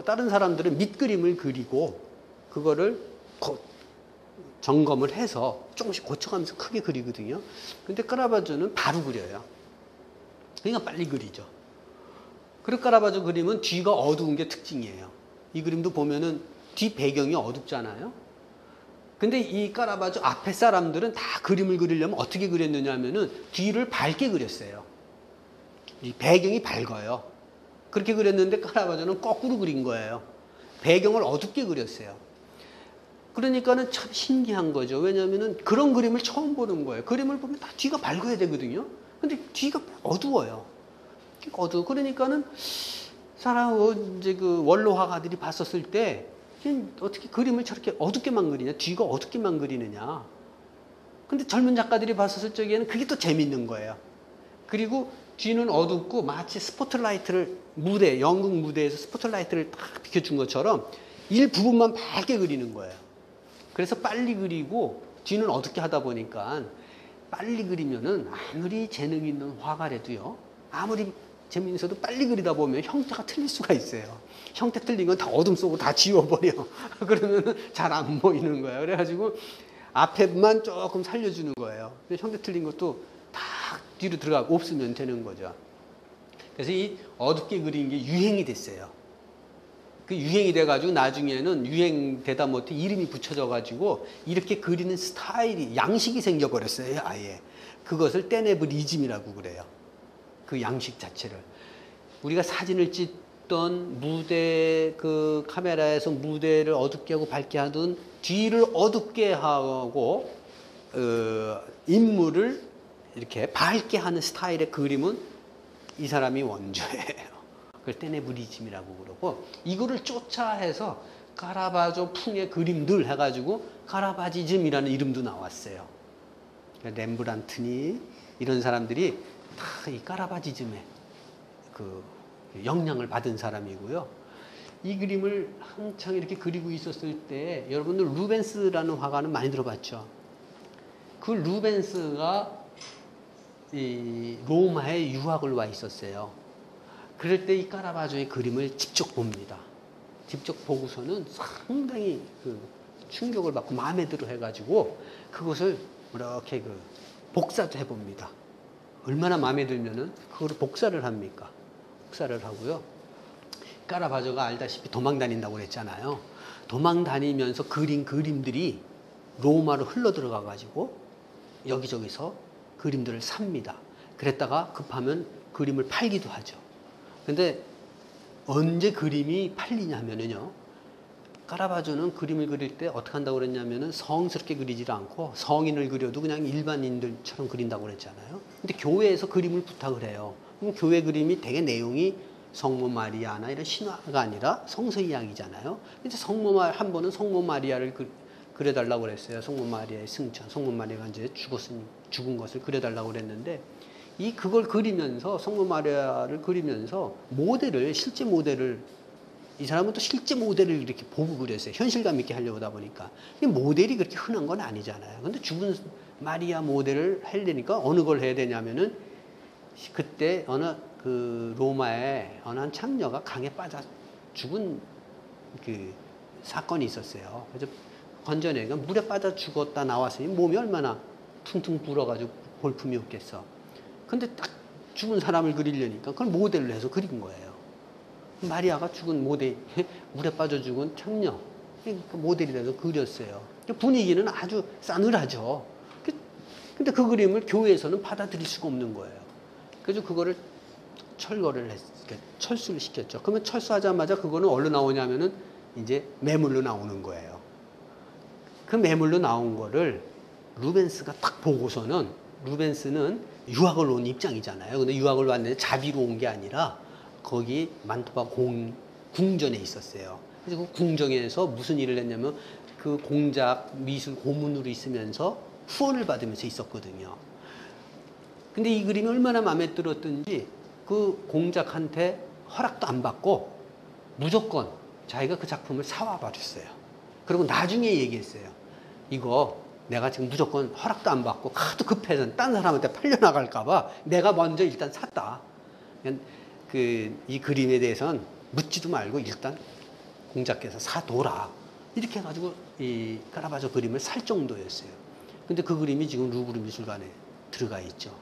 다른 사람들은 밑그림을 그리고 그거를 점검을 해서 조금씩 고쳐가면서 크게 그리거든요. 근데 카라바조는 바로 그려요. 그러니까 빨리 그리죠. 그리고 카라바조 그림은 뒤가 어두운 게 특징이에요. 이 그림도 보면은 뒤 배경이 어둡잖아요. 근데 이 카라바조 앞에 사람들은 다 그림을 그리려면 어떻게 그렸느냐 하면은 뒤를 밝게 그렸어요. 이 배경이 밝아요. 그렇게 그렸는데 카라바조는 거꾸로 그린 거예요. 배경을 어둡게 그렸어요. 그러니까는 참 신기한 거죠. 왜냐하면은 그런 그림을 처음 보는 거예요. 그림을 보면 다 뒤가 밝아야 되거든요. 근데 뒤가 어두워요. 어두워. 그러니까는 이제 그 원로 화가들이 봤었을 때 어떻게 그림을 저렇게 어둡게만 그리냐, 뒤가 어둡게만 그리느냐. 근데 젊은 작가들이 봤었을 적에는 그게 또 재밌는 거예요. 그리고 뒤는 어둡고 마치 스포트라이트를 연극 무대에서 스포트라이트를 딱 비켜준 것처럼 일부분만 밝게 그리는 거예요. 그래서 빨리 그리고 뒤는 어둡게 하다 보니까 빨리 그리면은 아무리 재능 있는 화가라도요, 아무리 재미있어도 빨리 그리다 보면 형태가 틀릴 수가 있어요. 형태 틀린 건 다 어둠 속으로 다 지워버려. 그러면은 잘 안 보이는 거예요. 그래가지고 앞에만 조금 살려주는 거예요. 형태 틀린 것도 다 뒤로 들어가고 없으면 되는 거죠. 그래서 이 어둡게 그리는 게 유행이 됐어요. 그 유행이 돼가지고 나중에는 유행되다 못해 이름이 붙여져가지고 이렇게 그리는 스타일이, 양식이 생겨버렸어요, 아예. 그것을 떼네브리즘이라고 그래요. 그 양식 자체를. 우리가 사진을 찍던 무대, 그 카메라에서 무대를 어둡게 하고 밝게 하던 뒤를 어둡게 하고, 인물을 이렇게 밝게 하는 스타일의 그림은 이 사람이 원조예요. 그걸 떼네브리즘이라고 그러고, 이거를 쫓아해서 카라바조 풍의 그림들 해가지고 카라바지즘이라는 이름도 나왔어요. 렘브란트니 이런 사람들이 다 이 카라바지즘의 그 영향을 받은 사람이고요. 이 그림을 한창 이렇게 그리고 있었을 때 여러분들 루벤스라는 화가는 많이 들어봤죠. 그 루벤스가 이 로마에 유학을 와 있었어요. 그럴 때 이 카라바조의 그림을 직접 봅니다. 직접 보고서는 상당히 그 충격을 받고 마음에 들어 해가지고 그것을 이렇게 그 복사도 해봅니다. 얼마나 마음에 들면은 그거를 복사를 합니까? 복사를 하고요. 카라바조가 알다시피 도망 다닌다고 그랬잖아요. 도망 다니면서 그린 그림들이 로마로 흘러 들어가 가지고 여기저기서 그림들을 삽니다. 그랬다가 급하면 그림을 팔기도 하죠. 근데 언제 그림이 팔리냐면요. 카라바조는 그림을 그릴 때 어떻게 한다고 그랬냐면은 성스럽게 그리질 않고 성인을 그려도 그냥 일반인들처럼 그린다고 그랬잖아요. 근데 교회에서 그림을 부탁을 해요. 그럼 교회 그림이 되게 내용이 성모 마리아나 이런 신화가 아니라 성서 이야기잖아요. 이제 한 번은 성모 마리아를 그려달라고 그랬어요. 성모 마리아의 승천, 성모 마리아가 이제 죽은 것을 그려달라고 그랬는데 그걸 그리면서 성모 마리아를 그리면서 실제 모델을 이 사람은 또 실제 모델을 이렇게 보고 그렸어요. 현실감 있게 하려고 하다 보니까. 모델이 그렇게 흔한 건 아니잖아요. 근데 죽은 마리아 모델을 하려니까 어느 걸 해야 되냐면은 그때 어느 그 로마에 어느 한 창녀가 강에 빠져 죽은 그 사건이 있었어요. 그래서 건져내가 물에 빠져 죽었다 나왔으니 몸이 얼마나 퉁퉁 불어가지고 볼품이 없겠어. 근데 딱 죽은 사람을 그리려니까 그걸 모델로 해서 그린 거예요. 마리아가 죽은 물에 빠져 죽은 창녀. 모델이라서 그렸어요. 분위기는 아주 싸늘하죠. 근데 그 그림을 교회에서는 받아들일 수가 없는 거예요. 그래서 그거를 철수를 시켰죠. 그러면 철수하자마자 그거는 어디로 나오냐면은 이제 매물로 나오는 거예요. 그 매물로 나온 거를 루벤스가 딱 보고서는, 루벤스는 유학을 온 입장이잖아요. 근데 유학을 왔는데 자비로 온 게 아니라 거기 만토바 궁전에 있었어요. 그래서 그 궁정에서 무슨 일을 했냐면 그 공작 미술 고문으로 있으면서 후원을 받으면서 있었거든요. 근데 이 그림이 얼마나 마음에 들었든지 그 공작한테 허락도 안 받고 무조건 자기가 그 작품을 사와 버렸어요. 그리고 나중에 얘기했어요. 이거 내가 지금 무조건 허락도 안 받고 하도 급해서 딴 사람한테 팔려나갈까 봐 내가 먼저 일단 샀다. 이 그림에 대해서는 묻지도 말고 일단 공자께서 사둬라. 이렇게 해가지고 이 카라바조 그림을 살 정도였어요. 근데 그 그림이 지금 루브르 미술관에 들어가 있죠.